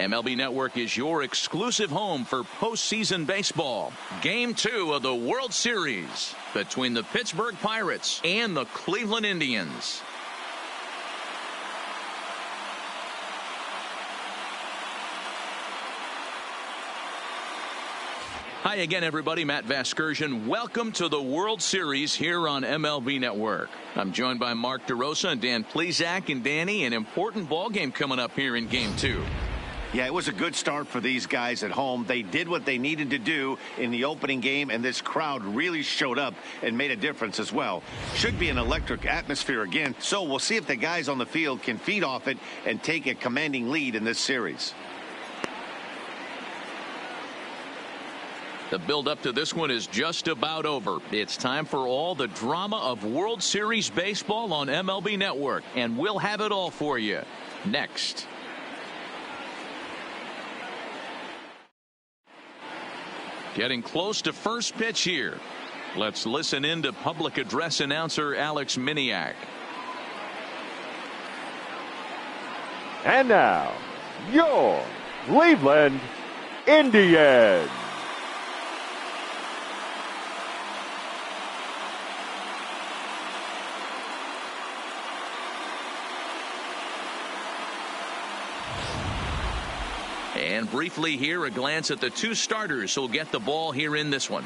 MLB Network is your exclusive home for postseason baseball. Game 2 of the World Series between the Pittsburgh Pirates and the Cleveland Indians. Hi again, everybody. Matt Vasgersian. Welcome to the World Series here on MLB Network. I'm joined by Mark DeRosa and Dan Plesac. And Danny, an important ball game coming up here in Game 2. Yeah, it was a good start for these guys at home. They did what they needed to do in the opening game, and this crowd really showed up and made a difference as well. Should be an electric atmosphere again, so we'll see if the guys on the field can feed off it and take a commanding lead in this series. The build-up to this one is just about over. It's time for all the drama of World Series baseball on MLB Network, and we'll have it all for you next. Getting close to first pitch here. Let's listen in to public address announcer Alex Miniak. And now, your Cleveland Indians. And briefly here, a glance at the two starters who'll get the ball here in this one.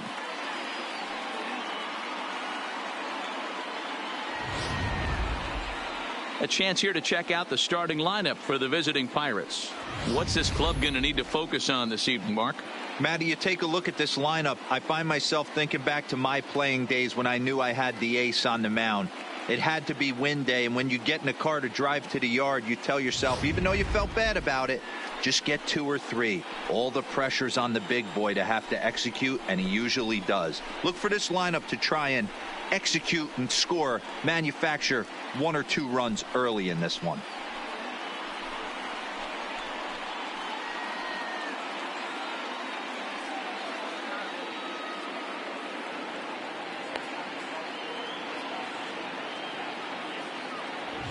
A chance here to check out the starting lineup for the visiting Pirates. What's this club going to need to focus on this evening, Mark? Matty, you take a look at this lineup. I find myself thinking back to my playing days when I knew I had the ace on the mound. It had to be win day, and when you get in a car to drive to the yard, you tell yourself, even though you felt bad about it, just get 2 or 3. All the pressure's on the big boy to have to execute, and he usually does. Look for this lineup to try and execute and score, manufacture 1 or 2 runs early in this one.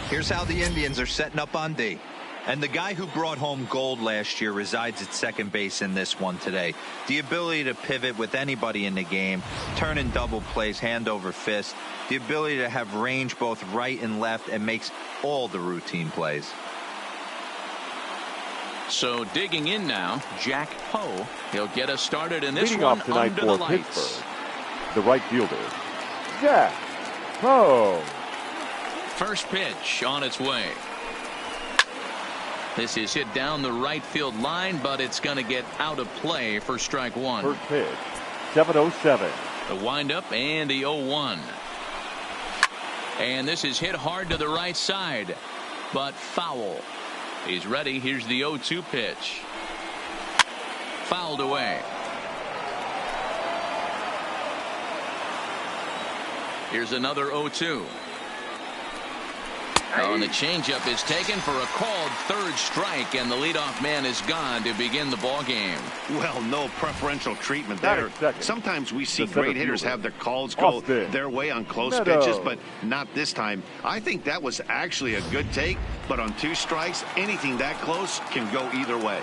Here's how the Indians are setting up on D. And the guy who brought home gold last year resides at second base in this one today. The ability to pivot with anybody in the game, turn in double plays, hand over fist. The ability to have range both right and left and makes all the routine plays. So digging in now, Jack Ho. He'll get us started in this Leading one off tonight under for the lights. Pittsburgh, the right fielder, Jack Ho. First pitch on its way. This is hit down the right field line, but it's going to get out of play for strike 1. First pitch, 7:07. The windup and the 0-1. And this is hit hard to the right side, but foul. He's ready. Here's the 0-2 pitch. Fouled away. Here's another 0-2. And the changeup is taken for a called third strike, and the leadoff man is gone to begin the ball game. Well, no preferential treatment there. Sometimes we see great hitters have their calls go their way on close pitches, but not this time. I think that was actually a good take, but on 2 strikes, anything that close can go either way.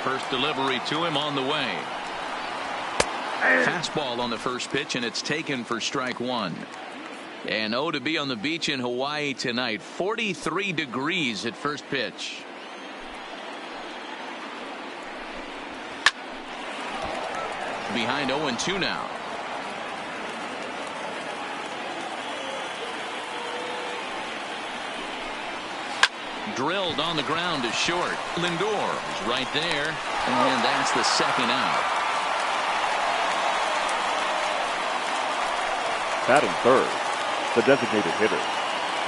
First delivery to him on the way. Fastball on the first pitch, and it's taken for strike 1. And to be on the beach in Hawaii tonight. 43 degrees at first pitch. Behind 0-2 now. Drilled on the ground to short. Lindor is right there. And that's the second out. Batting third, the designated hitter,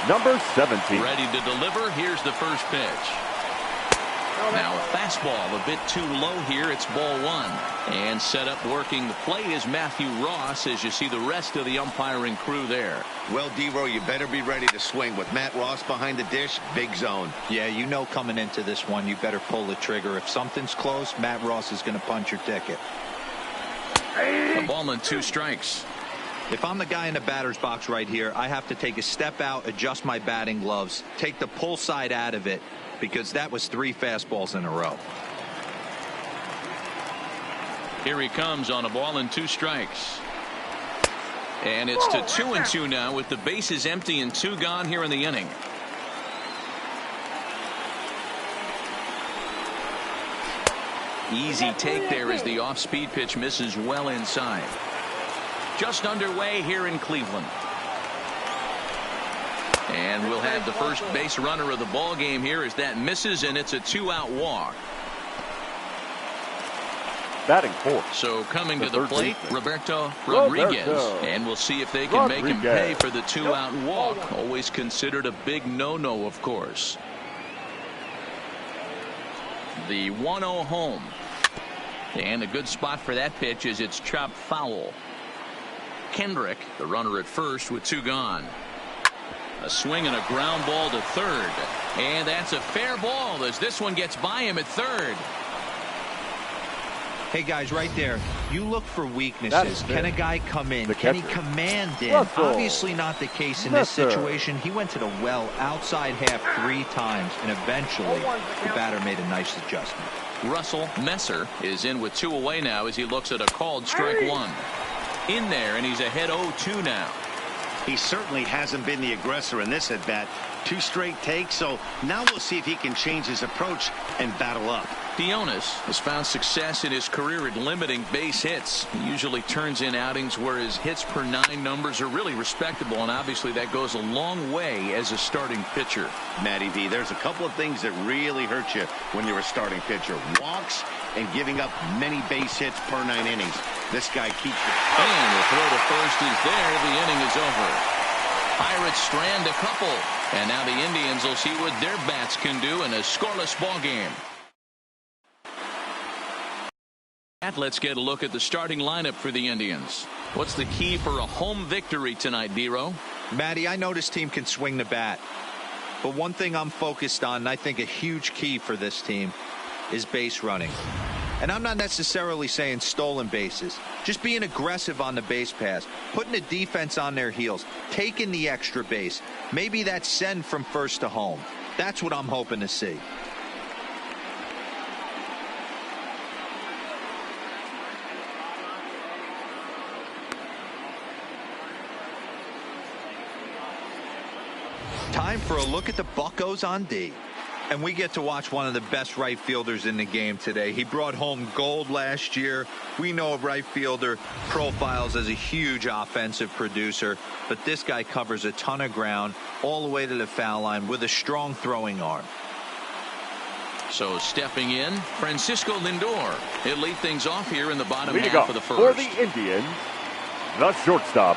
number 17. Ready to deliver. Here's the first pitch. Now a fastball a bit too low here. It's ball 1. And set up working the plate is Matthew Ross, as you see the rest of the umpiring crew there. Well, D-Row, you better be ready to swing. With Matt Ross behind the dish, big zone. Yeah, you know coming into this one, you better pull the trigger. If something's close, Matt Ross is going to punch your ticket. The ball and 2 strikes. If I'm the guy in the batter's box right here, I have to take a step out, adjust my batting gloves, take the pull side out of it, because that was 3 fastballs in a row. Here he comes on a ball and 2 strikes. And it's to 2-2 now with the bases empty and 2 gone here in the inning. Easy take there as the off-speed pitch misses well inside. Just underway here in Cleveland. And we'll have the first base runner of the ball game here as that misses, and it's a 2-out walk. Batting fourth. So coming to the plate, Roberto Rodriguez. And we'll see if they can make him pay for the 2-out walk. Always considered a big no-no, of course. The 1-0 home. And a good spot for that pitch is it's chopped foul. Kendrick, the runner at first with 2 gone. A swing and a ground ball to third. And that's a fair ball as this one gets by him at third. Hey, guys, right there, you look for weaknesses. Can a guy come in? Can he command in? Obviously not the case in this situation. He went to the well outside half 3 times, and eventually the batter made a nice adjustment. Russell Messer is in with 2 away now as he looks at a called strike 1. In there, and he's ahead 0-2 now. He certainly hasn't been the aggressor in this at-bat. 2 straight takes, so now we'll see if he can change his approach and battle up. Dionis has found success in his career at limiting base hits. He usually turns in outings where his hits per 9 numbers are really respectable, and obviously that goes a long way as a starting pitcher. Matty V, there's a couple of things that really hurt you when you're a starting pitcher. Walks and giving up many base hits per 9 innings. This guy keeps it. And the throw to first is there. The inning is over. Pirates strand a couple, and now the Indians will see what their bats can do in a scoreless ball game. Let's get a look at the starting lineup for the Indians. What's the key for a home victory tonight, Dero? Matty, I know this team can swing the bat, but one thing I'm focused on, and I think a huge key for this team, is base running. And I'm not necessarily saying stolen bases, just being aggressive on the base pass, putting the defense on their heels, taking the extra base. Maybe that's send from first to home. That's what I'm hoping to see. Time for a look at the Buccos on D. And we get to watch one of the best right fielders in the game today. He brought home gold last year. We know a right fielder profiles as a huge offensive producer, but this guy covers a ton of ground all the way to the foul line with a strong throwing arm. So stepping in, Francisco Lindor. He'll lead things off here in the bottom Leading half up of the first. For the Indians, the shortstop,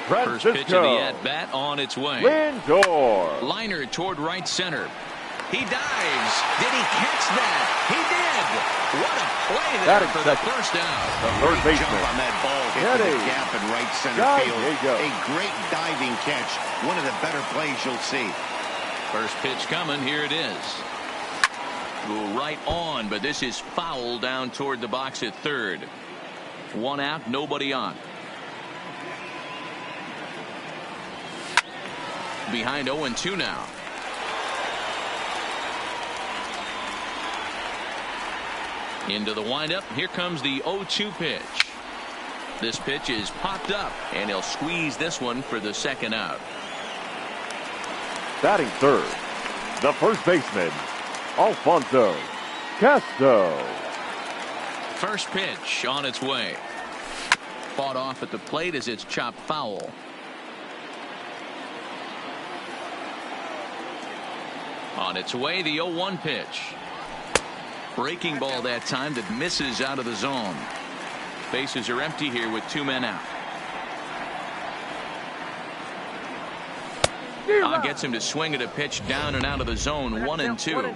First Francisco pitch of the at-bat on its way. Lindor. Liner toward right center. He dives. Did he catch that? He did. What a play there for the first out. The third baseman jump on that ball hit the gap in right center field. A great diving catch. One of the better plays you'll see. First pitch coming. Here it is. Go right on, but this is foul down toward the box at third. 1 out, nobody on. Behind 0-2 now. Into the windup. Here comes the 0-2 pitch. This pitch is popped up, and he'll squeeze this one for the second out. Batting third, the first baseman, Alfonso Castro. First pitch on its way. Fought off at the plate as it's chopped foul. On its way, the 0-1 pitch. Breaking ball that time that misses out of the zone. Bases are empty here with 2 men out. Gets him to swing at a pitch down and out of the zone. 1-2.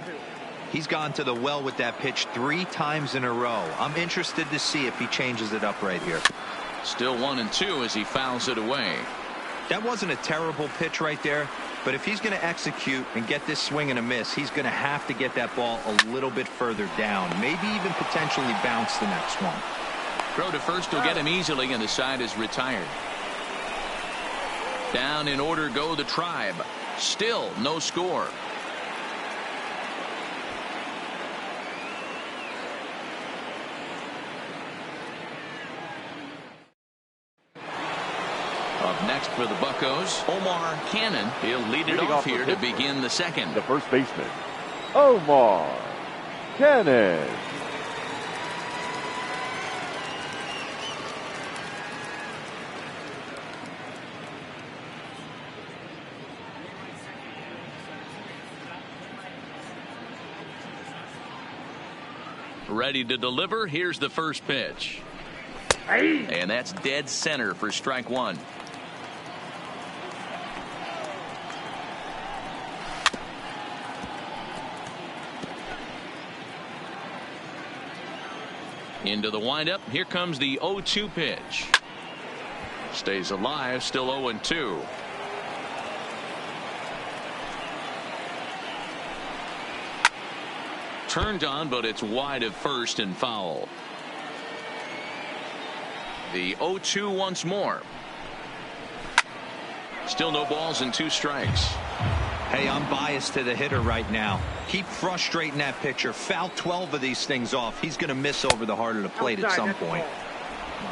He's gone to the well with that pitch 3 times in a row. I'm interested to see if he changes it up right here. Still 1-2 as he fouls it away. That wasn't a terrible pitch right there, but if he's going to execute and get this swing and a miss, he's going to have to get that ball a little bit further down, maybe even potentially bounce the next one. Throw to first will get him easily, and the side is retired. Down in order go the Tribe. Still no score. Up next for the Buccos, Omar Cannon. He'll lead it off here to begin the second. The first baseman, Omar Cannon. Ready to deliver. Here's the first pitch. And that's dead center for strike one. Into the windup. Here comes the 0-2 pitch. Stays alive. Still 0-2. Turned on, but it's wide of first and foul. The 0-2 once more. Still no balls and 2 strikes. Hey, I'm biased to the hitter right now. Keep frustrating that pitcher. Foul 12 of these things off. He's going to miss over the heart of the plate at some point.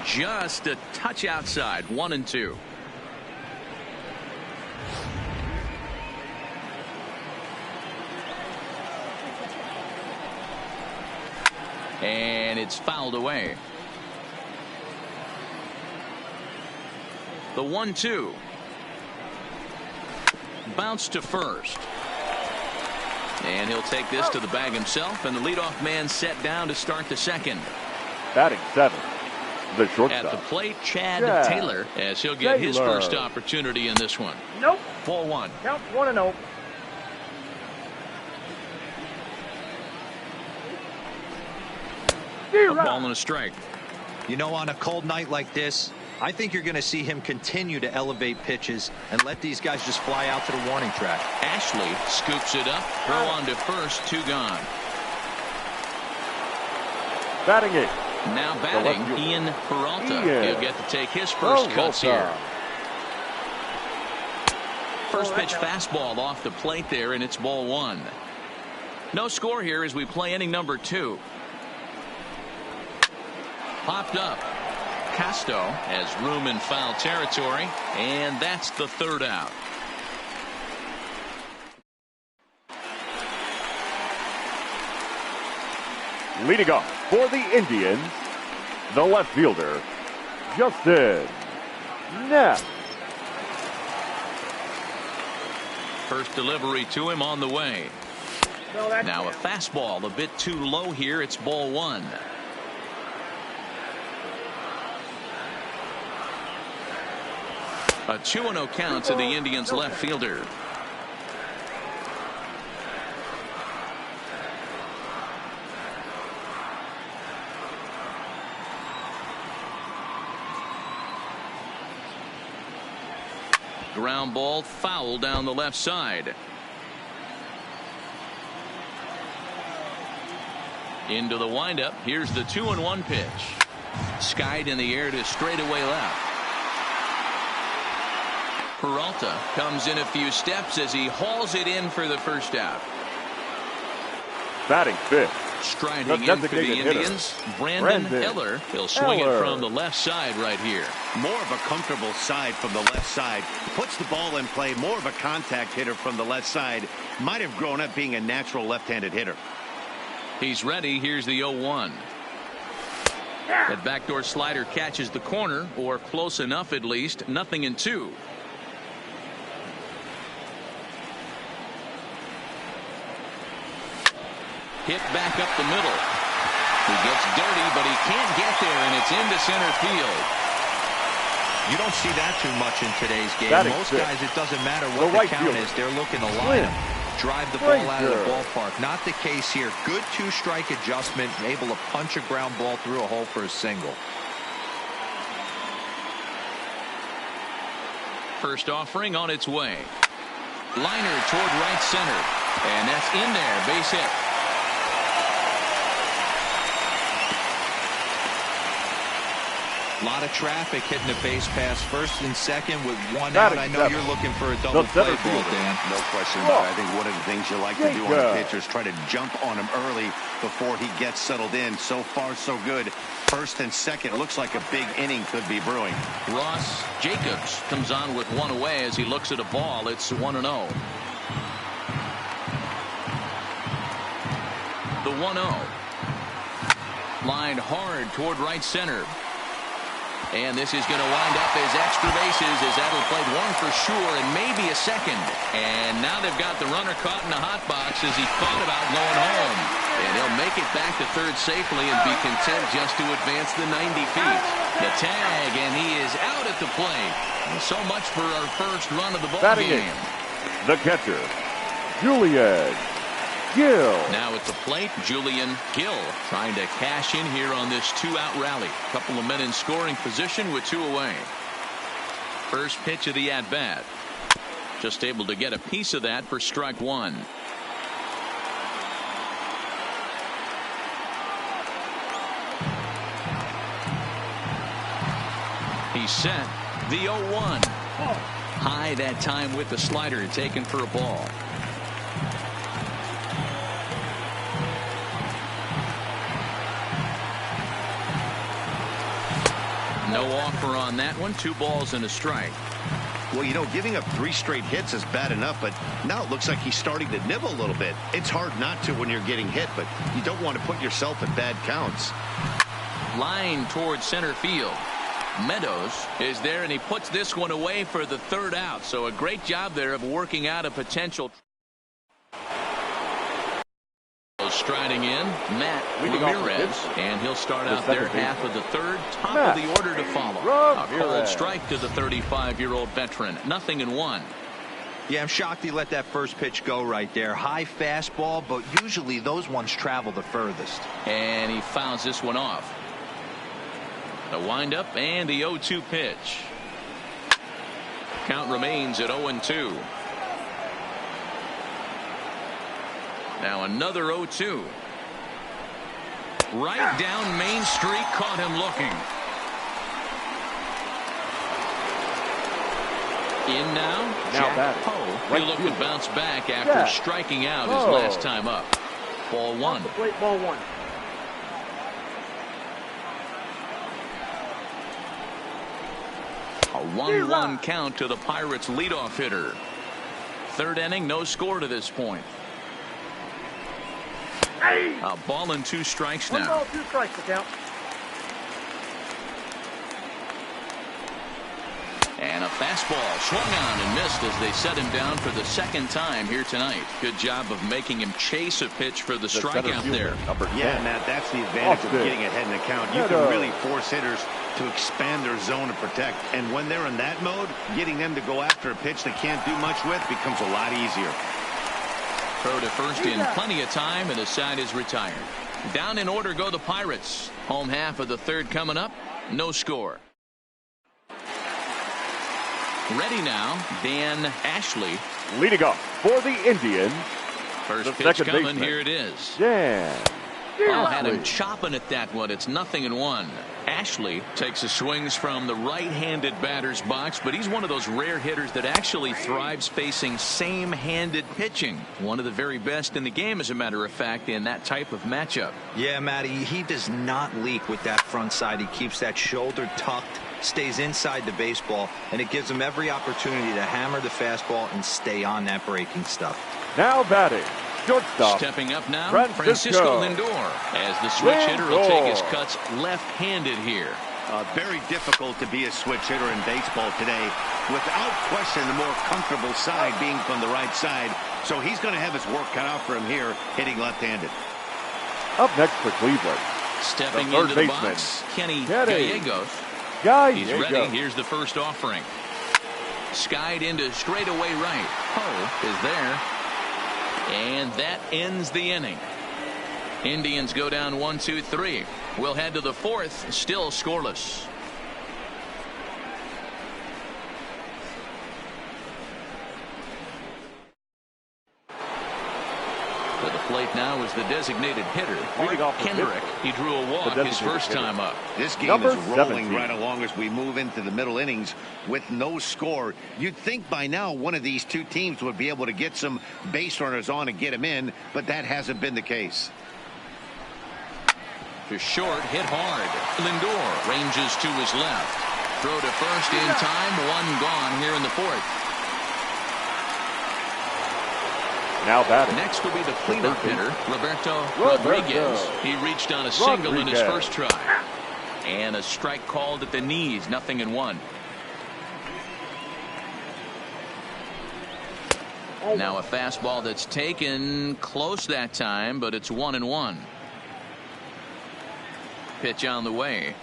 Just a touch outside. 1-2. And it's fouled away. The 1-2. Bounce to first. And he'll take this to the bag himself, and the leadoff man set down to start the second. Batting 7, the shortstop. At the plate, Chad Taylor, as he'll get his first opportunity in this one. Nope. Ball 1. Count 1-0. A ball and a strike. You know, on a cold night like this, I think you're going to see him continue to elevate pitches and let these guys just fly out to the warning track. Ashley scoops it up. Throw on to first. 2 gone. Batting 8. Now batting, Ian Peralta. He'll get to take his first cuts here. First pitch fastball off the plate there, and it's ball 1. No score here as we play inning number 2. Popped up. Casto has room in foul territory, and that's the 3rd out. Leading off for the Indians, the left fielder, Justin Knapp. First delivery to him on the way. Now a fastball a bit too low here. It's ball 1. A 2-0 count to the Indians left fielder. Ground ball foul down the left side. Into the windup. Here's the 2-1 pitch. Skied in the air to straightaway left. Peralta comes in a few steps as he hauls it in for the first out. Batting 5th. Striding in for the Indians, Brandon Eller. He'll swing it from the left side right here. More of a comfortable side from the left side. Puts the ball in play. More of a contact hitter from the left side. Might have grown up being a natural left-handed hitter. He's ready. Here's the 0-1. That backdoor slider catches the corner, or close enough at least. 0-2. Hit back up the middle. He gets dirty, but he can't get there, and it's into center field. You don't see that too much in today's game. Most guys, it doesn't matter what the count is. They're looking to line him, drive the ball out of the ballpark. Not the case here. Good 2-strike adjustment, able to punch a ground ball through a hole for a single. First offering on its way. Liner toward right center, and that's in there. Base hit. A lot of traffic hitting the base pass first and second with one out. I know you're looking for a double play ball, Dan. No question about it. I think one of the things you like to do on a pitcher is try to jump on him early before he gets settled in. So far, so good. First and second, looks like a big inning could be brewing. Ross Jacobs comes on with one away as he looks at a ball. It's 1-0. The 1-0. Lined hard toward right center. And this is going to wind up as extra bases as that'll play one for sure and maybe a second. And now they've got the runner caught in the hot box as he thought about going home. And he'll make it back to third safely and be content just to advance the 90 feet. The tag, and he is out at the plate. So much for our first run of the ball game. The catcher, Julian Gil. Now at the plate, Julian Gil trying to cash in here on this two-out rally. Couple of men in scoring position with two away. First pitch of the at-bat. Just able to get a piece of that for strike one. He's set. The 0-1. High that time with the slider taken for a ball. No offer on that one. 2 balls and a strike. Well, you know, giving up 3 straight hits is bad enough, but now it looks like he's starting to nibble a little bit. It's hard not to when you're getting hit, but you don't want to put yourself in bad counts. Line towards center field. Meadows is there, and he puts this one away for the third out. So a great job there of working out a potential. Striding in, Matt Ramirez, and he'll start out their half of the third. Top of the order to follow. A cold strike to the 35-year-old veteran. 0-1. Yeah, I'm shocked he let that first pitch go right there. High fastball, but usually those ones travel the furthest. And he fouls this one off. The windup and the 0-2 pitch. Count remains at 0-2. Now another 0-2. Right down Main Street, caught him looking. In now, Jack Poe. He'll look to bounce back after striking out his last time up. Ball one. Ball one. A 1-1 count to the Pirates leadoff hitter. Third inning, no score to this point. A ball and 2 strikes now. 1 ball, 2 strikes, the count. And a fastball swung on and missed as they set him down for the second time here tonight. Good job of making him chase a pitch for the strikeout there. Yeah, Matt, that's the advantage of getting ahead in the count. You can really force hitters to expand their zone to protect. And when they're in that mode, getting them to go after a pitch they can't do much with becomes a lot easier. Throw to first in plenty of time, and the side is retired. Down in order go the Pirates. Home half of the third coming up. No score. Ready now, Dan Ashley. Leading off for the Indians. First pitch coming, here it is. Had him chopping at that one. It's 0-1. Ashley takes his swings from the right-handed batter's box, but he's one of those rare hitters that actually thrives facing same-handed pitching. One of the very best in the game, as a matter of fact, in that type of matchup. Yeah, Matty, he does not leak with that front side. He keeps that shoulder tucked, stays inside the baseball, and it gives him every opportunity to hammer the fastball and stay on that breaking stuff. Now batting, shortstop. Stepping up now, Francisco Lindor, as the switch hitter will take his cuts left-handed here. Very difficult to be a switch hitter in baseball today. Without question, the more comfortable side being from the right side. So he's going to have his work cut out for him here, hitting left-handed. Up next for Cleveland, stepping into the box, Kenny Gallegos. He's ready. Here's the first offering. Skied into straightaway right. Poe is there. And that ends the inning. Indians go down 1-2-3. We'll head to the fourth, still scoreless. To the plate now is the designated hitter, Leading off the Kendrick. fifth. He drew a walk his first time up. This game Number is rolling 17. right along as we move into the middle innings with no score. You'd think by now one of these two teams would be able to get some base runners on and get them in, but that hasn't been the case. To short, hit hard. Lindor ranges to his left. Throw to first in time. One gone here in the fourth. Now batting. Next will be the cleanup hitter, Roberto Rodriguez. He reached on a single in his first try. And a strike called at the knees. 0-1. Now a fastball that's taken close that time, but it's 1-1. Pitch on the way.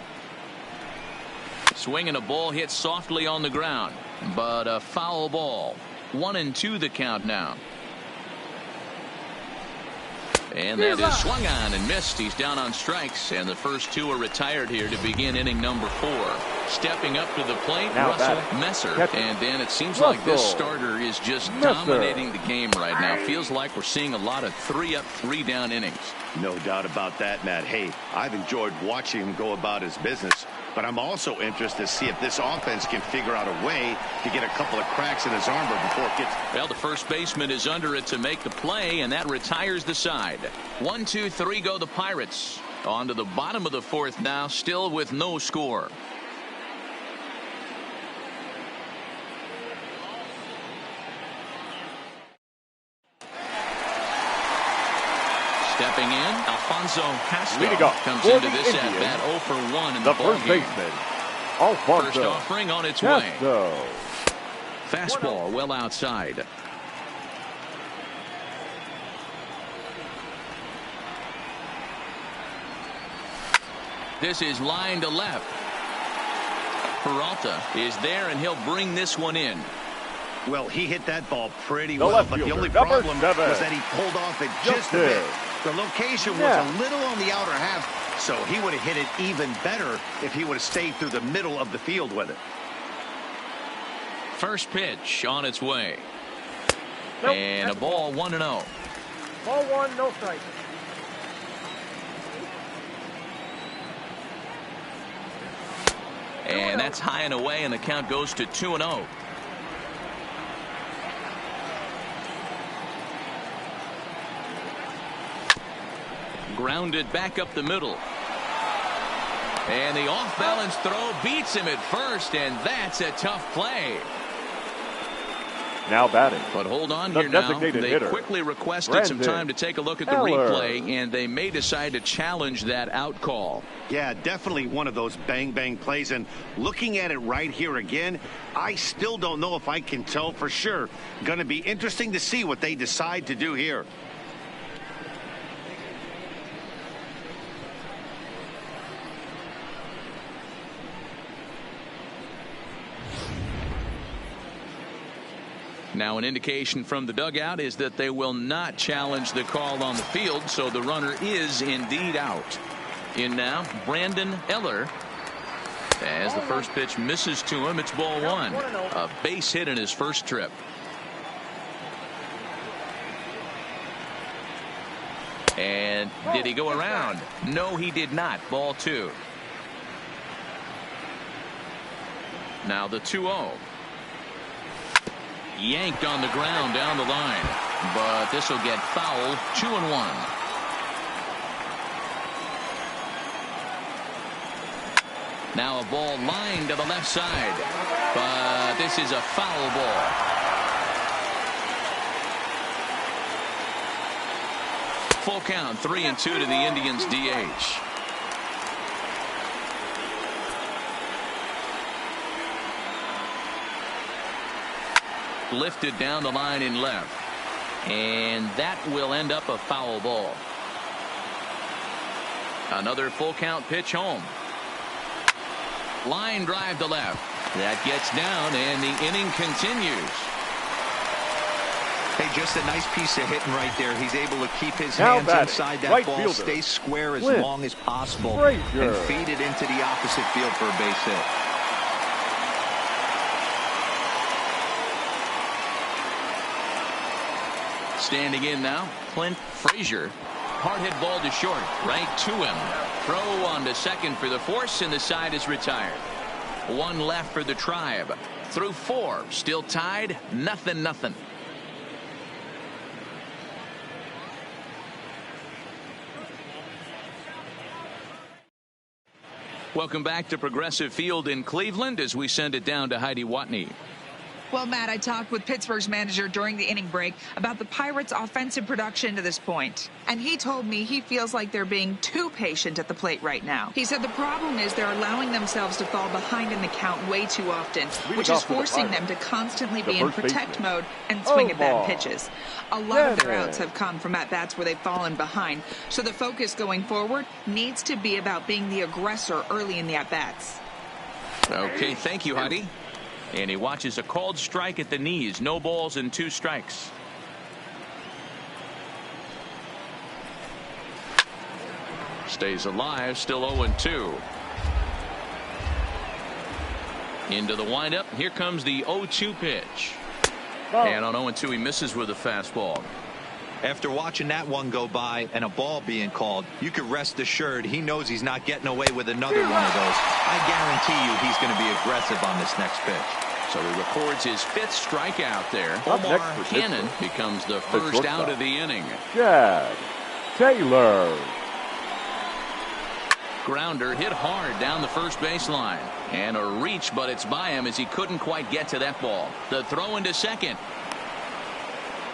Swinging a ball hit softly on the ground, but a foul ball. 1-2 the count now. And that is swung on and missed. He's down on strikes, and the first two are retired here to begin inning number 4. Stepping up to the plate, now Russell Messer. And Dan, it seems like this starter is just dominating the game right now. Feels like we're seeing a lot of 3-up, 3-down innings. No doubt about that, Matt. Hey, I've enjoyed watching him go about his business, but I'm also interested to see if this offense can figure out a way to get a couple of cracks in his armor before it gets. Well, the first baseman is under it to make the play, and that retires the side. 1, 2, 3 go the Pirates. On to the bottom of the fourth now, still with no score. Stepping in, Alfonso Castro comes into this at bat 0 for 1 in the ball first game. baseman, Alfonso First offering on its Castro. way. Fastball well outside. This is line to left. Peralta is there, and he'll bring this one in. Well, he hit that ball pretty The well, left but the fielder, only number problem 7. was that he pulled off it just a bit. The location was a little on the outer half, so he would have hit it even better if he would have stayed through the middle of the field with it. First pitch on its way. And a ball 1-0. Ball 1, no strike. And that's high and away, and the count goes to 2-0. Grounded back up the middle. And the off-balance throw beats him at first, and that's a tough play. Now batting. But hold on The here now. designated They hitter, quickly requested some Brandon time to take a look at the Eller. replay, and they may decide to challenge that out call. Yeah, definitely one of those bang-bang plays. And looking at it right here again, I still don't know if I can tell for sure. Going to be interesting to see what they decide to do here. Now an indication from the dugout is that they will not challenge the call on the field, so the runner is indeed out. In now, Brandon Eller. As the first pitch misses to him, it's ball 1. A base hit in his first trip. And did he go around? No, he did not. Ball 2. Now the 2-0. Yanked on the ground down the line, but this will get fouled. 2-1. Now a ball lined to the left side, but this is a foul ball. Full count, 3-2 to the Indians DH. Lifted down the line in left, and that will end up a foul ball. Another full count pitch home. Line drive to left. That gets down, and the inning continues. Hey, just a nice piece of hitting right there. He's able to keep his Now hands batting, inside that right ball, fielder, stay square as Clint long as possible, Frazier. and feed it into the opposite field for a base hit. Standing in now, Clint Frazier. Hard hit ball to short, right to him. Throw on to second for the force, and the side is retired. One left for the Tribe. Through 4, still tied, 0-0. Welcome back to Progressive Field in Cleveland as we send it down to Heidi Watney. Well, Matt, I talked with Pittsburgh's manager during the inning break about the Pirates' offensive production to this point. And he told me he feels like they're being too patient at the plate right now. He said the problem is they're allowing themselves to fall behind in the count way too often, which is forcing them to constantly be in protect mode and swing at bad pitches. A lot of their outs have come from at-bats where they've fallen behind. So the focus going forward needs to be about being the aggressor early in the at-bats. Okay, thank you, Heidi. And he watches a called strike at the knees. No balls and 2 strikes. Stays alive, still 0-2. Into the windup. Here comes the 0-2 pitch. And on 0-2, he misses with a fastball. After watching that one go by and a ball being called, you could rest assured he knows he's not getting away with another one of those. I guarantee you he's going to be aggressive on this next pitch. So he records his 5th strikeout there. Omar Cannon becomes the first out of the inning. Chad Taylor. Grounder hit hard down the first baseline. And a reach, but it's by him as he couldn't quite get to that ball. The throw into second.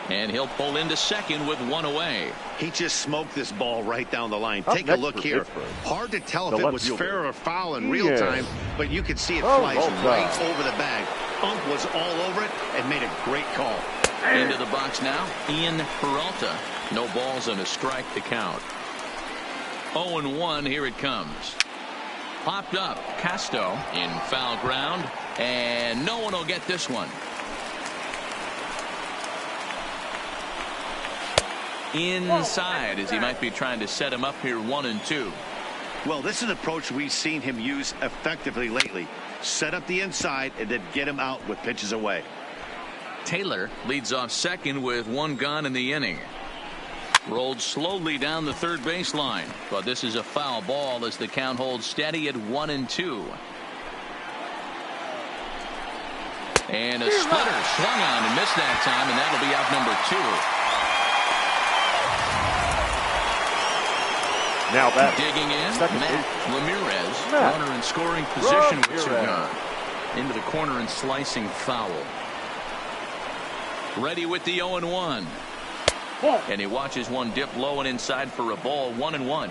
And he'll pull into second with 1 away. He just smoked this ball right down the line. Take a look here. Hard to tell if it was fair or foul in real time, but you could see it flies right over the bag. Ump was all over it and made a great call. Into the box now, Ian Peralta. No balls and a strike to count. 0-1, here it comes. Popped up, Casto in foul ground, and no one will get this one. Inside as he might be trying to set him up here 1-2. Well, this is an approach we've seen him use effectively lately. Set up the inside and then get him out with pitches away. Taylor leads off second with 1 gone in the inning. Rolled slowly down the third baseline, but this is a foul ball as the count holds steady at 1-2. And a splitter swung on and missed that time, and that'll be out number 2. Now back. Digging in, Matt Ramirez. Runner in scoring position with 2 gone. Into the corner and slicing foul. Ready with the 0-1. And he watches one dip low and inside for a ball. 1-1.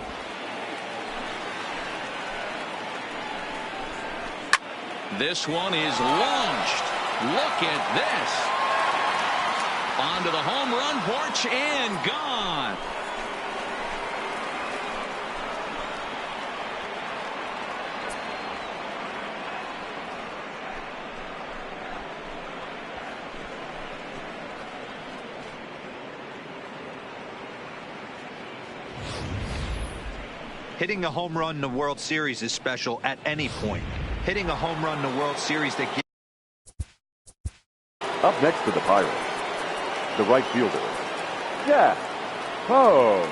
This one is launched. Look at this. Onto the home run porch and gone. Hitting a home run in the World Series is special at any point. Hitting a home run in the World Series that gives... Up next to the Pirates, the right fielder, Jack Poe.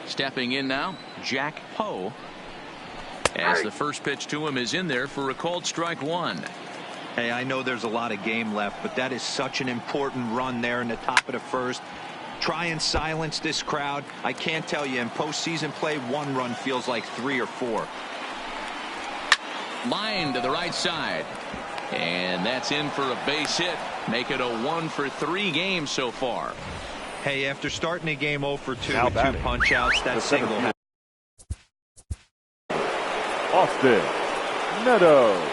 Stepping in now, Jack Poe. As the first pitch to him is in there for a called strike 1. Hey, I know there's a lot of game left, but that is such an important run there in the top of the first. Try and silence this crowd. I can't tell you, in postseason play, 1 run feels like 3 or 4. Line to the right side. And that's in for a base hit. Make it a 1-for-3 game so far. Hey, after starting the game 0 for 2 with 2 punch outs, that single. Austin Meadows.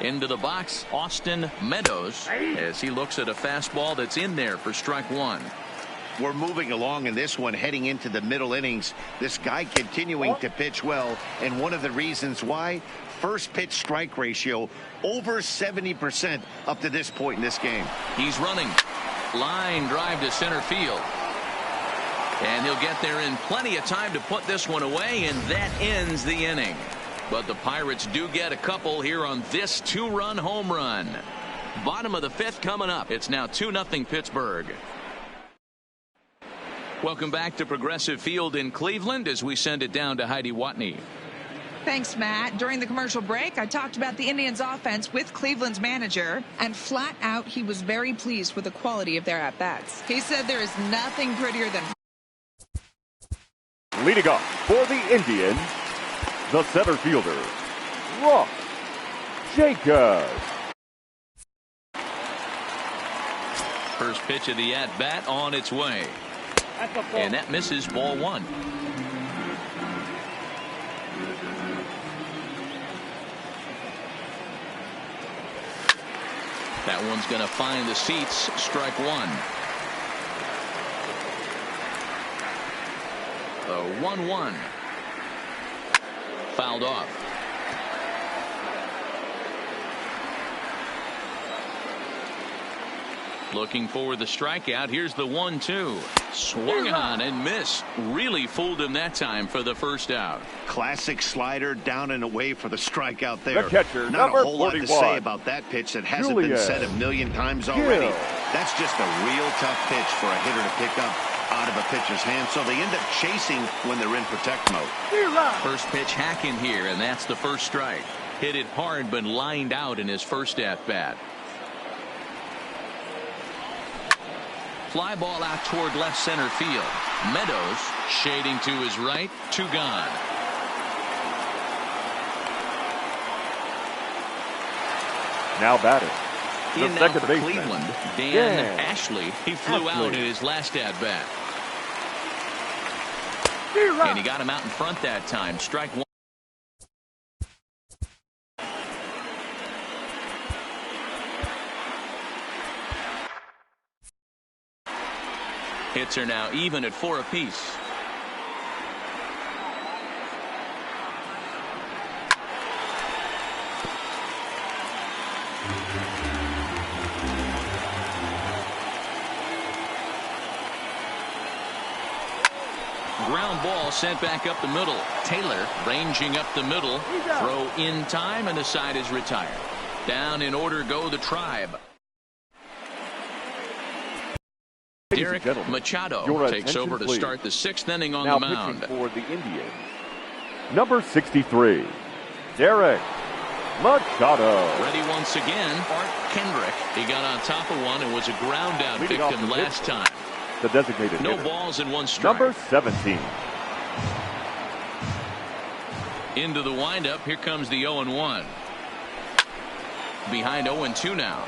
Into the box, Austin Meadows, as he looks at a fastball that's in there for strike one. We're moving along in this one, heading into the middle innings. This guy continuing to pitch well, and one of the reasons why, first pitch strike ratio over 70% up to this point in this game. He's running. Line drive to center field. And he'll get there in plenty of time to put this one away, and that ends the inning. But the Pirates do get a couple here on this two-run home run. Bottom of the fifth coming up. It's now 2-0 Pittsburgh. Welcome back to Progressive Field in Cleveland as we send it down to Heidi Watney. Thanks, Matt. During the commercial break, I talked about the Indians' offense with Cleveland's manager, and flat out, he was very pleased with the quality of their at-bats. He said there is nothing prettier than... Leading off for the Indians, the center fielder, Ross Jacobs. First pitch of the at-bat on its way. And that misses, ball one. That one's going to find the seats, strike one. The 1-1. Fouled off. Looking for the strikeout. Here's the 1-2. Swung on and missed. Really fooled him that time for the first out. Classic slider down and away for the strikeout there. The catcher, not number a whole 41. lot to say about that pitch that hasn't been said a million times already. That's just a real tough pitch for a hitter to pick up out of a pitcher's hand, so they end up chasing when they're in protect mode. First pitch hacking here, and that's the first strike. Hit it hard, but lined out in his first at-bat. Fly ball out toward left center field. Meadows shading to his right. Two gone. Now batting, the In now second for baseman, Cleveland, Dan Ashley. He flew out in his last at-bat. And he got him out in front that time. Strike one. Hits are now even at 4 apiece. Ground ball sent back up the middle. Taylor ranging up the middle. Throw in time, and the side is retired. Down in order go the Tribe. Derek Machado takes over to start the 6th inning on the mound. Pitching for the Indians, number 63, Derek Machado. Ready once again, Art Kendrick. He got on top of one and was a ground out victim last time. The designated No hitter, balls in one strike. number 17. Into the windup. Here comes the 0-1. Behind 0-2 now.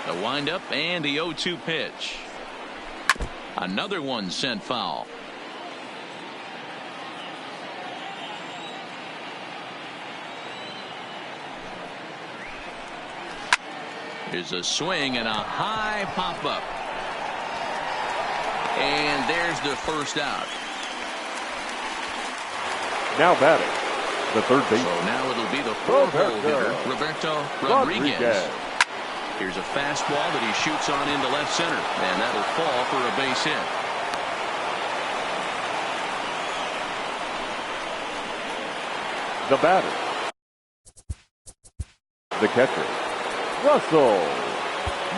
The windup and the 0-2 pitch. Another one sent foul. There's a swing and a high pop-up. And there's the first out. Now batting, the third baseman. So now it'll be the 4-hole hitter, Roberto Rodriguez. Here's a fastball that he shoots on into left center, and that'll fall for a base hit. The batter, the catcher, Russell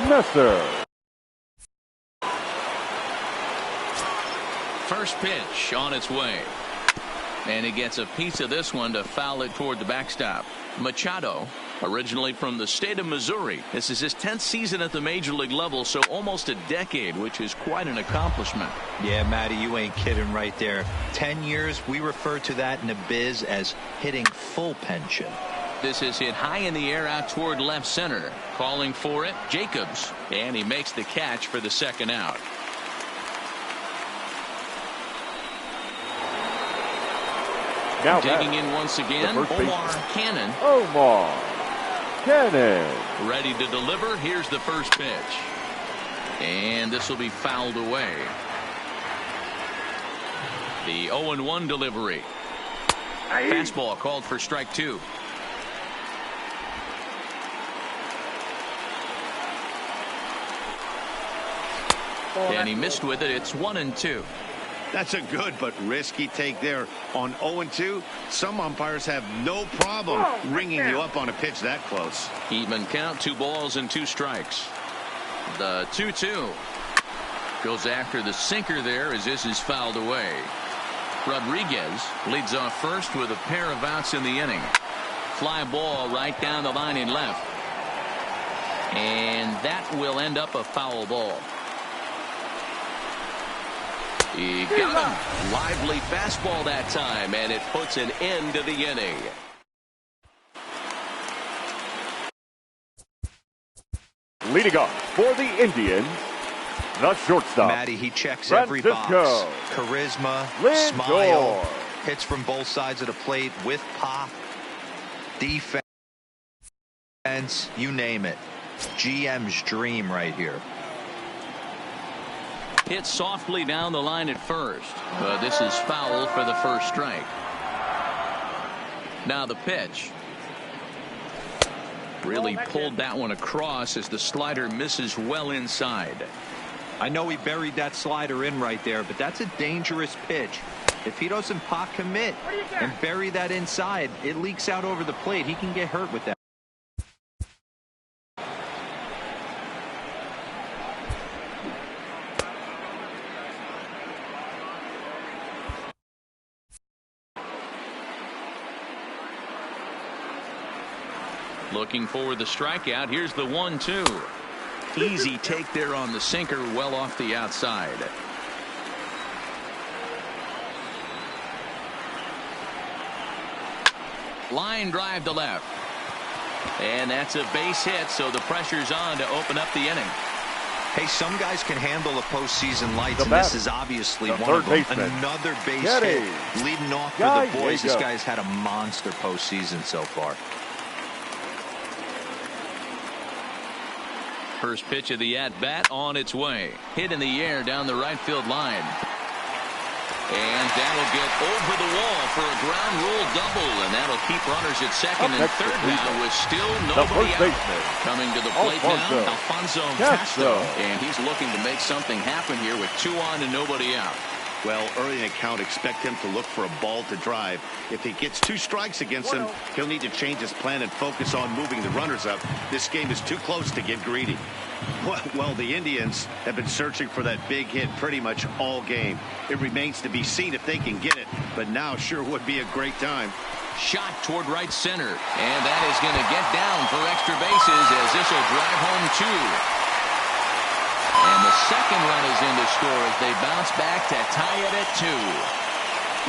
Messer. First pitch on its way. And he gets a piece of this one to foul it toward the backstop. Machado, originally from the state of Missouri. This is his 10th season at the major league level, so almost a decade, which is quite an accomplishment. Yeah, Matty, you ain't kidding right there. 10 years, we refer to that in the biz as hitting full pension. This is hit high in the air out toward left center. Calling for it, Jacobs. And he makes the catch for the second out. Now digging batting, in once again, the first Omar baseman. Cannon. Omar Cannon. Ready to deliver. Here's the first pitch. And this will be fouled away. The 0-1 delivery. Fastball called for strike two. And he missed with it. It's 1-2. That's a good but risky take there. On 0-2, some umpires have no problem ringing you up on a pitch that close. Even count, 2 balls and 2 strikes. The 2-2 goes after the sinker there as this is fouled away. Rodriguez leads off first with a pair of outs in the inning. Fly ball right down the line in left. And that will end up a foul ball. He got him. Lively fastball that time, and it puts an end to the inning. Leading off for the Indians, the shortstop. Matty, he checks Francisco every box. Charisma, Lindor. smile, hits from both sides of the plate with pop, defense, you name it. GM's dream right here. Hit softly down the line at first, but this is foul for the first strike. Now the pitch. Really pulled that one across as the slider misses well inside. I know he buried that slider in right there, but that's a dangerous pitch. If he doesn't pot commit and bury that inside, it leaks out over the plate. He can get hurt with that. Looking for the strikeout. Here's the 1-2. Easy take there on the sinker, well off the outside. Line drive to left. And that's a base hit, so the pressure's on to open up the inning. Hey, some guys can handle the postseason lights, and batter, this is obviously the one of them. baseman, Another base Getty. hit. Leading off for Guy the boys. This Jacob. guy's had a monster postseason so far. First pitch of the at-bat on its way. Hit in the air down the right field line. And that'll get over the wall for a ground rule double, and that'll keep runners at second and third now with still nobody out. Baseman. Coming to the plate now, Alfonso Castro. And he's looking to make something happen here with 2 on and nobody out. Well, early in the count, expect him to look for a ball to drive. If he gets 2 strikes against him, he'll need to change his plan and focus on moving the runners up. This game is too close to get greedy. Well, the Indians have been searching for that big hit pretty much all game. It remains to be seen if they can get it, but now sure would be a great time. Shot toward right center, and that is going to get down for extra bases as this will drive home 2. And the second run is in to score as they bounce back to tie it at 2.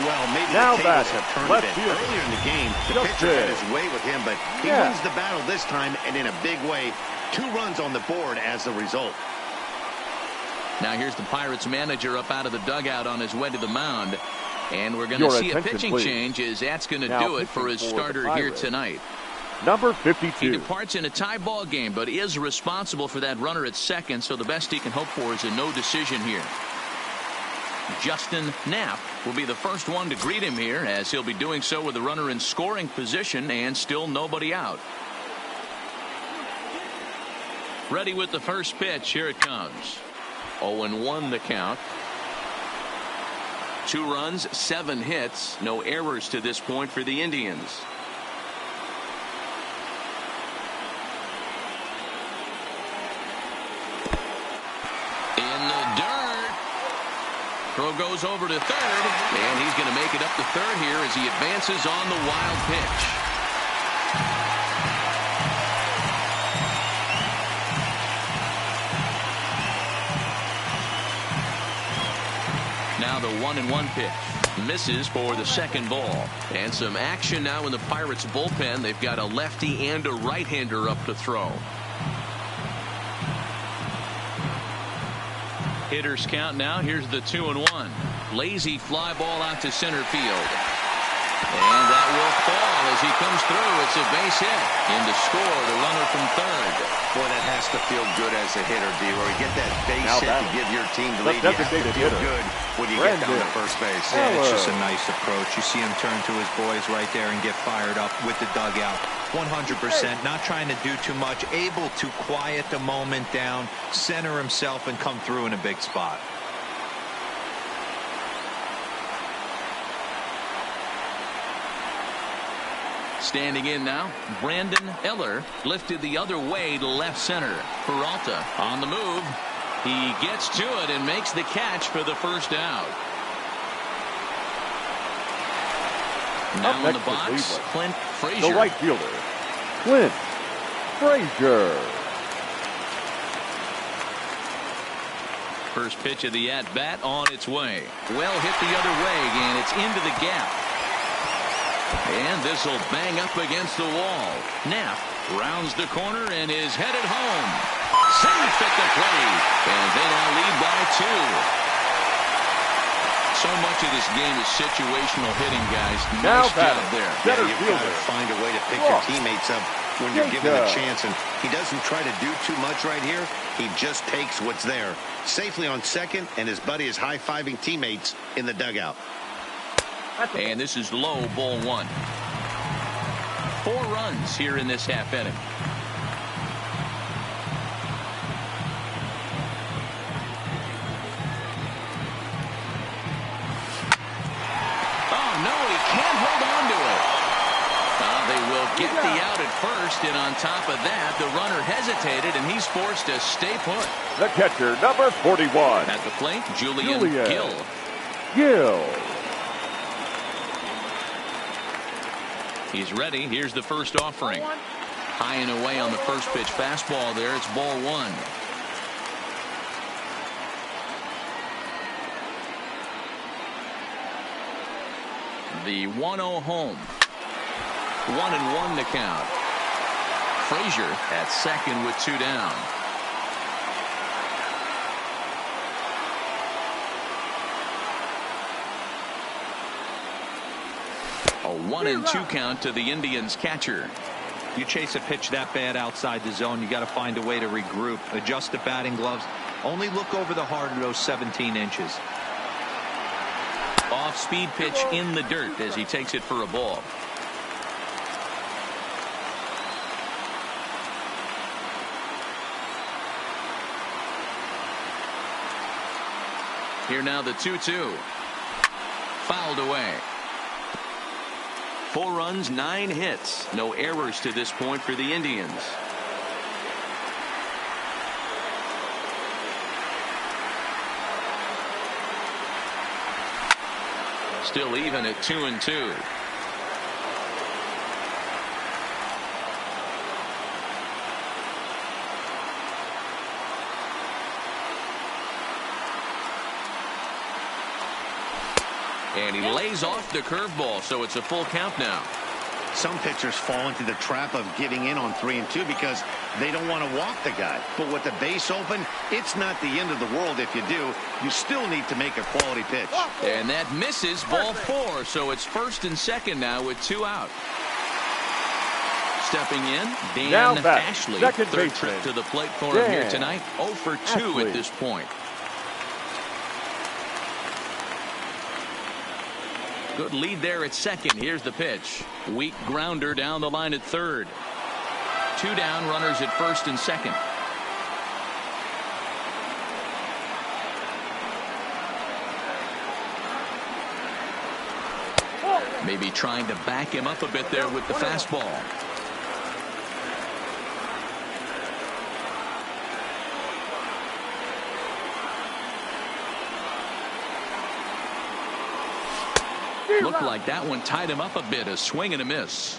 Well, maybe Now the tables batting, have turned left a bit. fielder. Earlier in the game, the Justin. pitcher had his way with him, but he Yeah. wins the battle this time, and in a big way. 2 runs on the board as a result. Now here's the Pirates manager up out of the dugout on his way to the mound. And we're going Your to see a attention, pitching please. change as that's going to Now do it for his pitching for the starter here Pirates. tonight. Number He 52. departs in a tie ball game, but is responsible for that runner at second, so the best he can hope for is a no decision here. Justin Knapp will be the first one to greet him here, as he'll be doing so with the runner in scoring position and still nobody out. Ready with the first pitch. Here it comes. 0-1 the count. 2 runs, 7 hits, no errors to this point for the Indians. In the dirt. Throw goes over to third, and he's going to make it up to third here as he advances on the wild pitch. Now the 1-1 pitch. Misses for the second ball. And some action now in the Pirates bullpen. They've got a lefty and a right-hander up to throw. Hitters count now. Here's the 2-1. Lazy fly ball out to center field. And that will fall as he comes through. It's a base hit. In to score, the runner from third. Boy, that has to feel good as a hitter, D-Roy. Get that base hit to give your team the lead. You have to feel good when you get down to first base. Yeah, it's just a nice approach. You see him turn to his boys right there and get fired up with the dugout. 100%, not trying to do too much, able to quiet the moment down, center himself, and come through in a big spot. Standing in now, Brandon Eller lifted the other way to left center. Peralta on the move. He gets to it and makes the catch for the first out. Now in the box, Clint Frazier. The right fielder, Clint Frazier. First pitch of the at-bat on its way. Well hit the other way, and it's into the gap. And this will bang up against the wall. Knapp rounds the corner and is headed home. Safe at the plate. And they now lead by 2. So much of this game is situational hitting, guys. Nice job there. Yeah, you've got to find a way to pick your teammates up when you're given a chance. And he doesn't try to do too much right here. He just takes what's there. Safely on second, and his buddy is high-fiving teammates in the dugout. And this is low, ball 1. 4 runs here in this half inning. Oh, no, he can't hold on to it. They will get the out at first, and on top of that, the runner hesitated, and he's forced to stay put. The catcher, number 41. At the plate, Julian Gill. He's ready. Here's the first offering. High and away on the first pitch fastball there. It's ball 1. The 1-0 home. 1-1 to count. Frazier at second with 2 down. A 1-2 count to the Indians catcher. You chase a pitch that bad outside the zone, you got to find a way to regroup, adjust the batting gloves, only look over the heart of those 17 inches. Off speed pitch in the dirt as he takes it for a ball. Here now the 2-2. Fouled away. 4 runs, 9 hits. No errors to this point for the Indians. Still even at 2-2. And he lays off the curveball, so it's a full count now. Some pitchers fall into the trap of giving in on 3-2 because they don't want to walk the guy. But with the base open, it's not the end of the world if you do. You still need to make a quality pitch. And that misses, ball 4, so it's first and second now with 2 out. Stepping in, Dan Ashley, third trip to the plate for him here tonight. 0 for 2 at this point. Good lead there at second. Here's the pitch. Weak grounder down the line at third. 2 down, runners at first and second. Maybe trying to back him up a bit there with the fastball. Looked like that one tied him up a bit. A swing and a miss.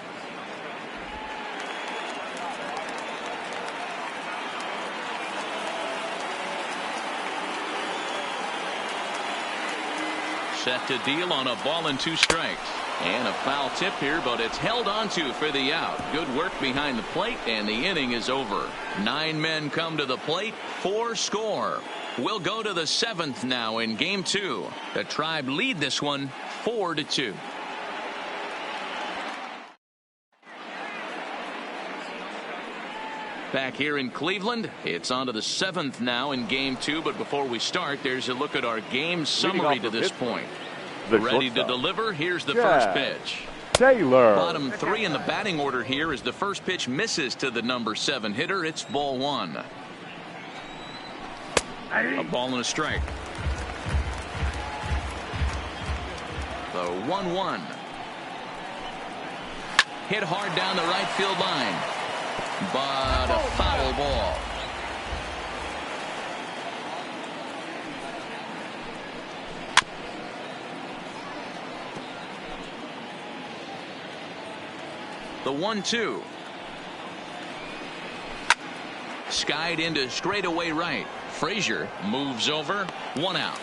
Set to deal on a ball and 2 strikes. And a foul tip here, but it's held onto for the out. Good work behind the plate, and the inning is over. 9 men come to the plate, 4 score. We'll go to the 7th now in game 2. The Tribe lead this one 4-2. Back here in Cleveland, it's on to the 7th now in Game 2. But before we start, there's a look at our game summary to this point. Ready to deliver. Here's the first pitch. Taylor. Bottom 3 in the batting order here as the first pitch misses to the number 7 hitter. It's ball 1. A ball and a strike. The 1-1. Hit hard down the right field line. But a foul ball. The 1-2. Skied into straightaway right. Frazier moves over. 1 out.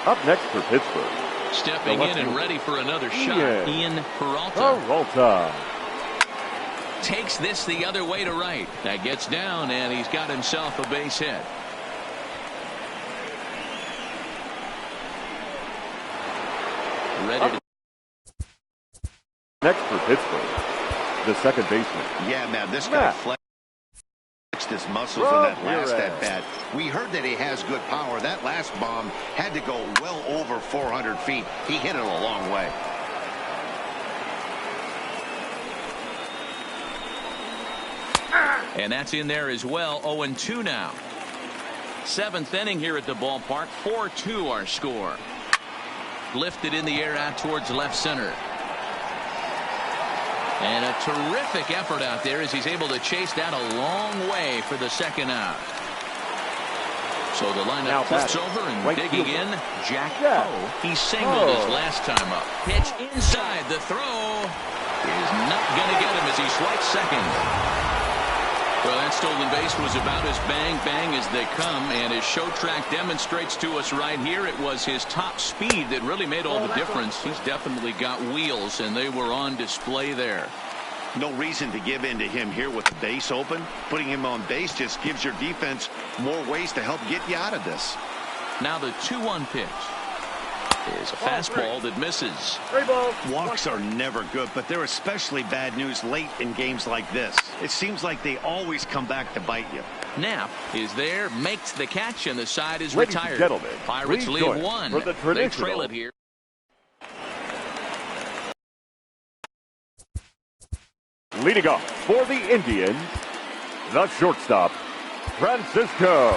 Up next for Pittsburgh. Stepping in and ready for another shot. Ian Peralta. Peralta takes this the other way to right. That gets down, and he's got himself a base hit. Ready to next for Pittsburgh, the second baseman. Yeah, man, this guy flexed his muscles in that last at bat. We heard that he has good power. That last bomb had to go well over 400 feet. He hit it a long way. And that's in there as well. 0-2 now. 7th inning here at the ballpark. 4-2 our score. Lifted in the air out towards left center. And a terrific effort out there as he's able to chase that a long way for the second out. So the lineup flips over and digging in. Jack Poe. He singled his last time up. Pitch inside. The throw is not going to get him as he swipes second. Well, that stolen base was about as bang-bang as they come, and as Show Track demonstrates to us right here, it was his top speed that really made all the difference. He's definitely got wheels, and they were on display there. No reason to give in to him here with the base open. Putting him on base just gives your defense more ways to help get you out of this. Now the 2-1 pitch is a fastball that misses. Walks are never good, but they're especially bad news late in games like this. It seems like they always come back to bite you. Knapp is there, makes the catch, and the side is Ladies retired. And gentlemen, Pirates lead 1. For the they trail it here. Leading off for the Indians, the shortstop, Francisco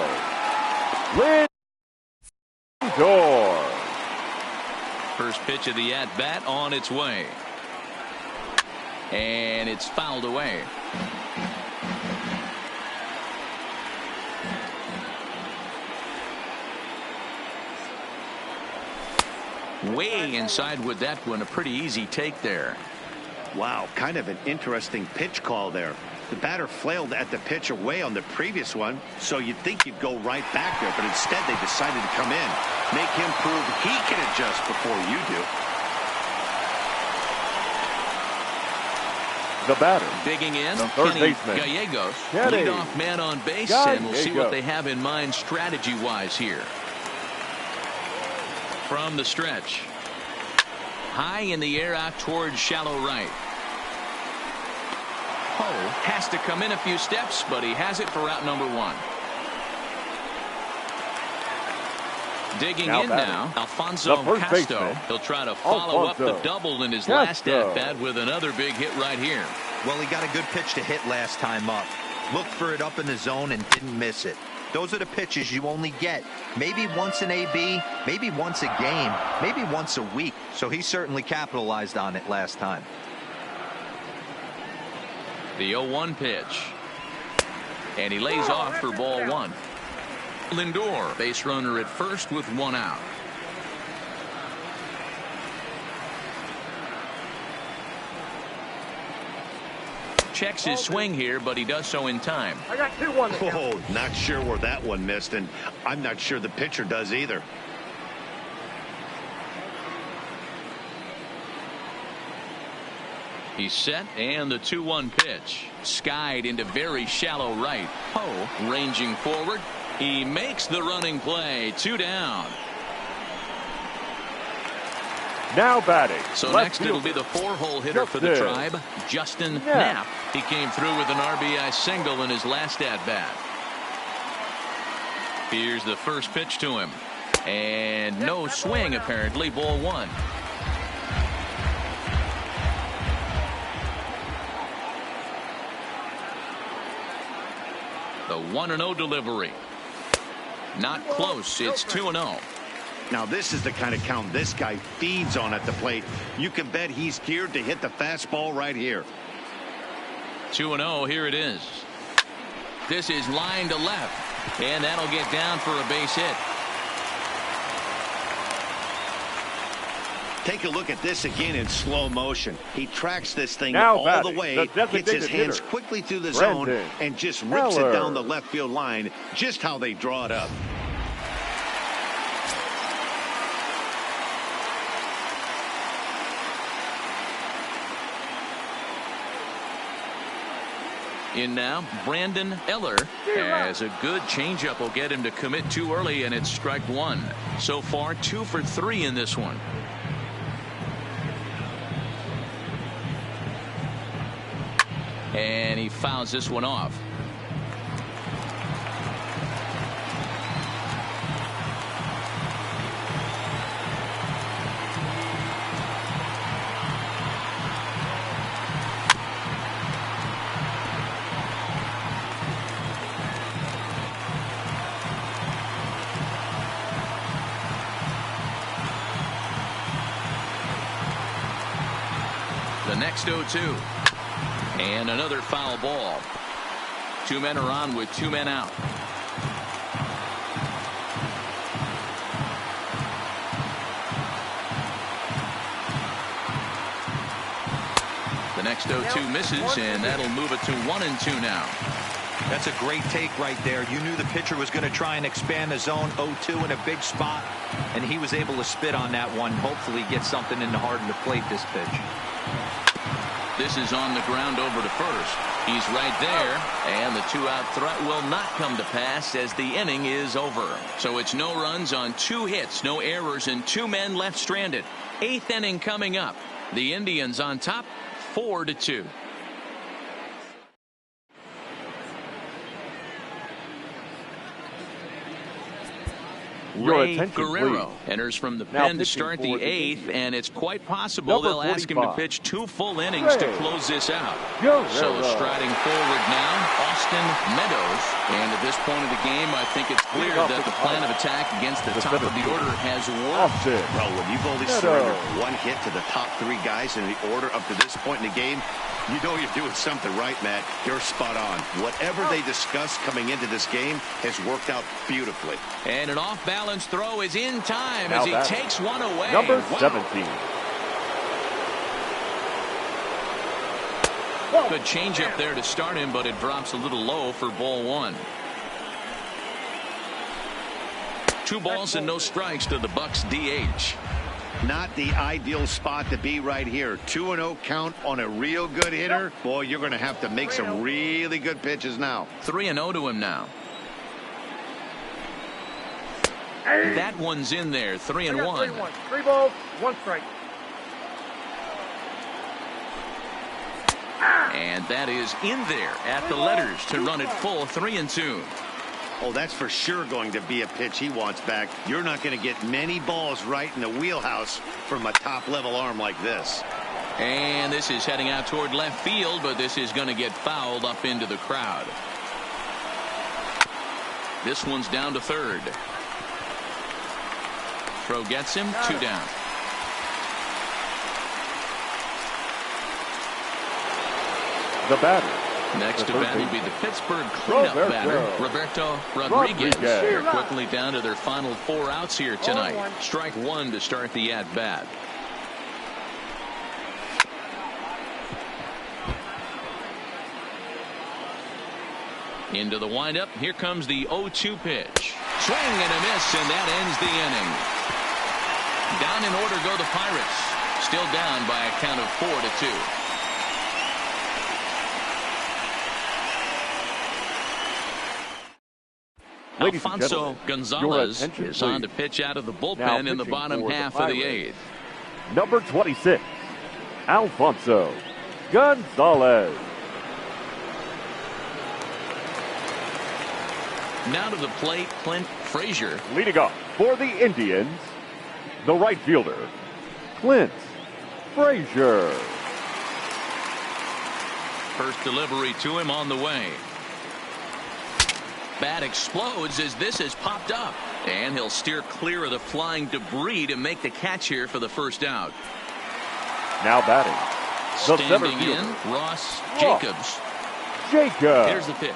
Lindor. First pitch of the at-bat on its way. And it's fouled away. Way inside with that one. A pretty easy take there. Wow, kind of an interesting pitch call there. The batter flailed at the pitch away on the previous one, so you'd think you'd go right back there, but instead they decided to come in. Make him prove he can adjust before you do. The batter. Digging in, the third Kenny baseman. Gallegos. Kenny Leadoff man on base, and we'll see what they have in mind strategy-wise here. From the stretch. High in the air out towards shallow right. Poe has to come in a few steps, but he has it for out number 1. Digging in now, Alfonso Casto. He'll try to follow up the double in his last at-bat with another big hit right here. Well, he got a good pitch to hit last time up. Looked for it up in the zone and didn't miss it. Those are the pitches you only get maybe once in AB, maybe once a game, maybe once a week. So he certainly capitalized on it last time. The 0-1 pitch. And he lays off for ball 1. Lindor, base runner at first with 1 out. Checks his swing here, but he does so in time. I got 2-1. Oh, not sure where that one missed, and I'm not sure the pitcher does either. He's set, and the 2-1 pitch. Skied into very shallow right. Poe ranging forward. He makes the running play. 2 down. Now batting. So left next it'll fielder, be the 4-hole hitter for the Tribe, Justin Knapp. He came through with an RBI single in his last at-bat. Here's the first pitch to him. And no swing, apparently. Ball 1. The 1-0 delivery. Not close. It's 2-0. Now this is the kind of count this guy feeds on at the plate. You can bet he's geared to hit the fastball right here. 2-0. Here it is. This is line to left, and that'll get down for a base hit. Take a look at this again in slow motion. He tracks this thing now all batting, the way, gets his hands quickly through the zone, and just rips it down the left field line, just how they draw it up. In now, Brandon Eller has a good changeup. Will get him to commit too early, and it's strike 1. So far, 2 for 3 in this one. And he fouls this one off. The next 0-2. And another foul ball. 2 men are on with 2 men out. The next 0-2 misses, and that'll move it to 1-2 now. That's a great take right there. You knew the pitcher was going to try and expand the zone. 0-2 in a big spot, and he was able to spit on that one. Hopefully get something in the heart of the plate this pitch. This is on the ground over to first. He's right there, and the 2-out threat will not come to pass as the inning is over. So it's no runs on 2 hits, no errors, and 2 men left stranded. 8th inning coming up. The Indians on top, 4-2. Ray Guerrero enters from the pen to start the 8th, and it's quite possible they'll ask him to pitch 2 full innings to close this out. So striding forward now, Austin Meadows. And at this point of the game, I think it's clear that the plan of attack against the top of the order has worked. Well, when you've only surrendered 1 hit to the top 3 guys in the order up to this point in the game, you know you're doing something right, Matt. You're spot on. Whatever they discussed coming into this game has worked out beautifully. And an off-balance throw is in time as he takes one away. Number 17. Good changeup there to start him, but it drops a little low for ball 1. 2 balls and no strikes to the Bucks DH. Not the ideal spot to be right here. 2-0 count on a real good hitter. Boy, you're going to have to make some really good pitches now. 3-0 to him now. That one's in there. 3-1. 3 balls, 1 strike. And that is in there at the letters to run it full. 3-2. Oh, that's for sure going to be a pitch he wants back. You're not going to get many balls right in the wheelhouse from a top-level arm like this. And this is heading out toward left field, but this is going to get fouled up into the crowd. This one's down to third. Throw gets him. 2 down. The batter. Next to bat will be the Pittsburgh cleanup batter, Roberto Rodriguez. They're quickly down to their final 4 outs here tonight. Strike 1 to start the at-bat. Into the windup. Here comes the 0-2 pitch. Swing and a miss, and that ends the inning. Down in order go the Pirates. Still down by a count of 4-2. Alfonso Gonzalez is on to pitch out of the bullpen in the bottom half of the 8th. Number 26, Alfonso Gonzalez. Now to the plate, Clint Frazier. Leading off for the Indians, the right fielder, Clint Frazier. First delivery to him on the way. Bat explodes as this has popped up. And he'll steer clear of the flying debris to make the catch here for the first out. Now batting, the center Standing fielder, in, Ross Jacobs. Jacobs. Here's the pitch.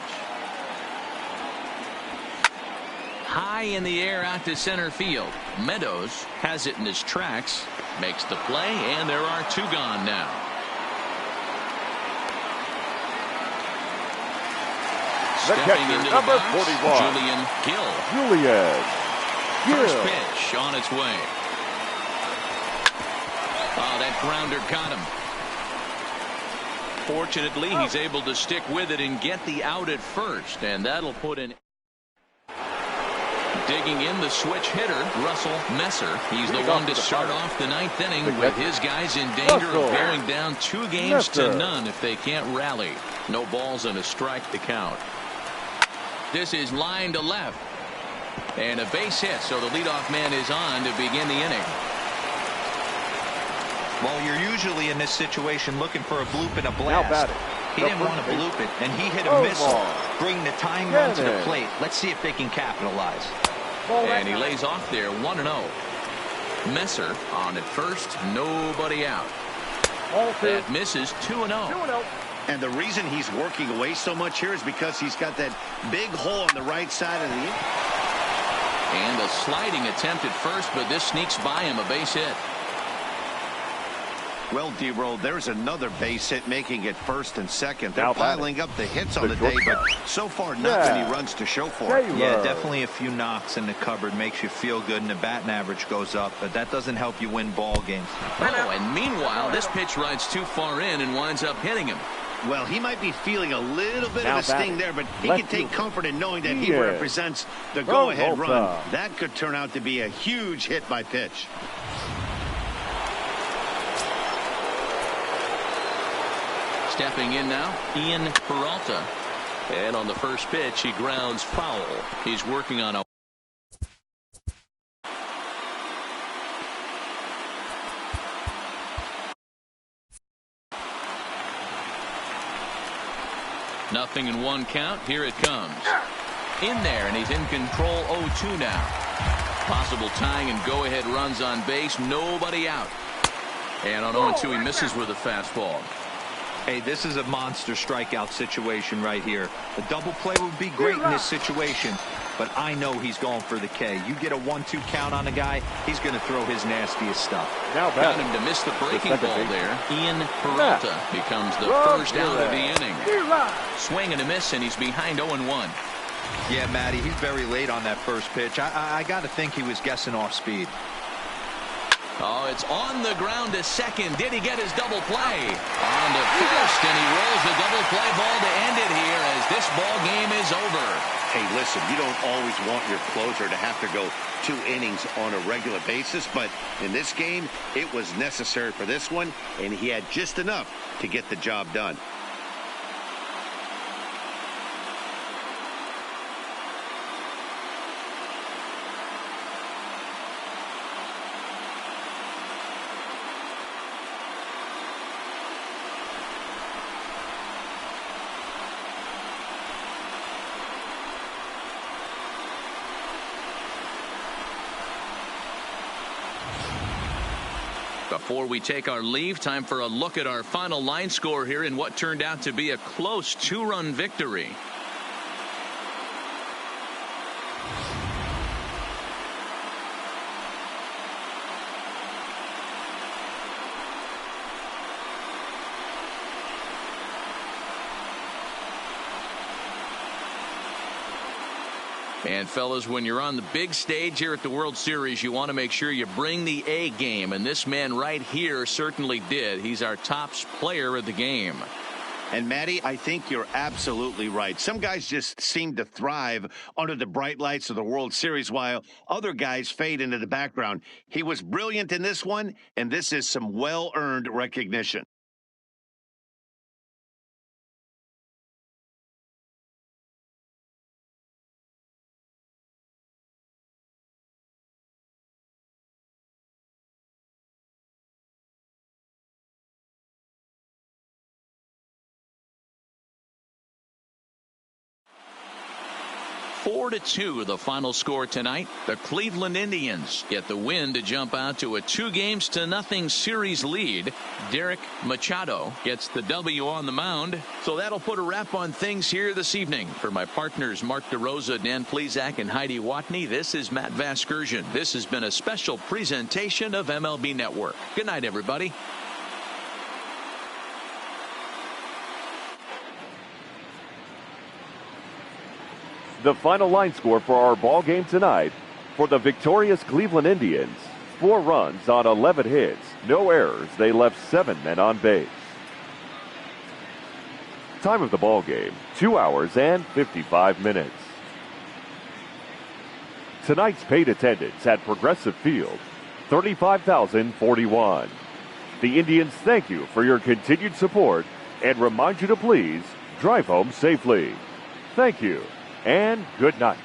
High in the air out to center field. Meadows has it in his tracks, makes the play, and there are two gone now. The Stepping catcher, into the number box, 41, Julian Gill. Julian First Gill. pitch on its way. Oh, that grounder got him. Fortunately, he's able to stick with it and get the out at first, and that'll put in. Digging in the switch hitter, Russell Messer. He's the one to start off the ninth inning with his guys in danger of going down 2 games to none if they can't rally. No balls and a strike to count. This is line to left. And a base hit, so the leadoff man is on to begin the inning. Well, you're usually in this situation looking for a bloop and a blast. He didn't want to bloop it, and he hit a missile, bring the tying run to the plate. Let's see if they can capitalize. And he lays off there, 1-0. Messer on at first, nobody out. That misses, 2-0. And the reason he's working away so much here is because he's got that big hole on the right side of the inning. And a sliding attempt at first, but this sneaks by him, a base hit. Well, D-Roll, there's another base hit making it first and second. They're piling up the hits on the day, but so far not many runs to show for it. Yeah, definitely a few knocks in the cupboard makes you feel good, and the batting average goes up, but that doesn't help you win ball games. Oh, and meanwhile, this pitch rides too far in and winds up hitting him. Well, he might be feeling a little bit of a sting there, but he can take comfort in knowing that he represents the go-ahead run. That could turn out to be a huge hit by pitch. Stepping in now, Ian Peralta. And on the first pitch, he grounds foul. He's working on a nothing in one count. Here it comes. In there, and he's in control 0-2 now. Possible tying and go-ahead runs on base. Nobody out. And on 0-2, he misses with a fastball. Hey, this is a monster strikeout situation right here. A double play would be great in this situation, but I know he's going for the K. You get a 1-2 count on a guy, he's going to throw his nastiest stuff. Now got him to miss the breaking ball there. Ian Peralta becomes the first out of the inning. Swing and a miss, and he's behind 0-1. Yeah, Matty, he's very late on that first pitch. I got to think he was guessing off speed. Oh, it's on the ground to second. Did he get his double play? On to first, and he rolls the double play ball to end it here as this ball game is over. Hey, listen, you don't always want your closer to have to go 2 innings on a regular basis, but in this game, it was necessary for this one, and he had just enough to get the job done. Before we take our leave, time for a look at our final line score here in what turned out to be a close 2-run victory. And fellas, when you're on the big stage here at the World Series, you want to make sure you bring the A game, and this man right here certainly did. He's our top player of the game. And, Maddie, I think you're absolutely right. Some guys just seem to thrive under the bright lights of the World Series, while other guys fade into the background. He was brilliant in this one, and this is some well-earned recognition. Four to 2, the final score tonight. The Cleveland Indians get the win to jump out to a 2-0 series lead. Derek Machado gets the W on the mound. So that'll put a wrap on things here this evening. For my partners Mark DeRosa, Dan Plesac, and Heidi Watney, this is Matt Vasgersian. This has been a special presentation of MLB Network. Good night, everybody. The final line score for our ball game tonight: for the victorious Cleveland Indians, 4 runs on 11 hits, no errors. They left 7 men on base. Time of the ball game, 2 hours and 55 minutes. Tonight's paid attendance at Progressive Field, 35,041. The Indians thank you for your continued support and remind you to please drive home safely. Thank you and good night.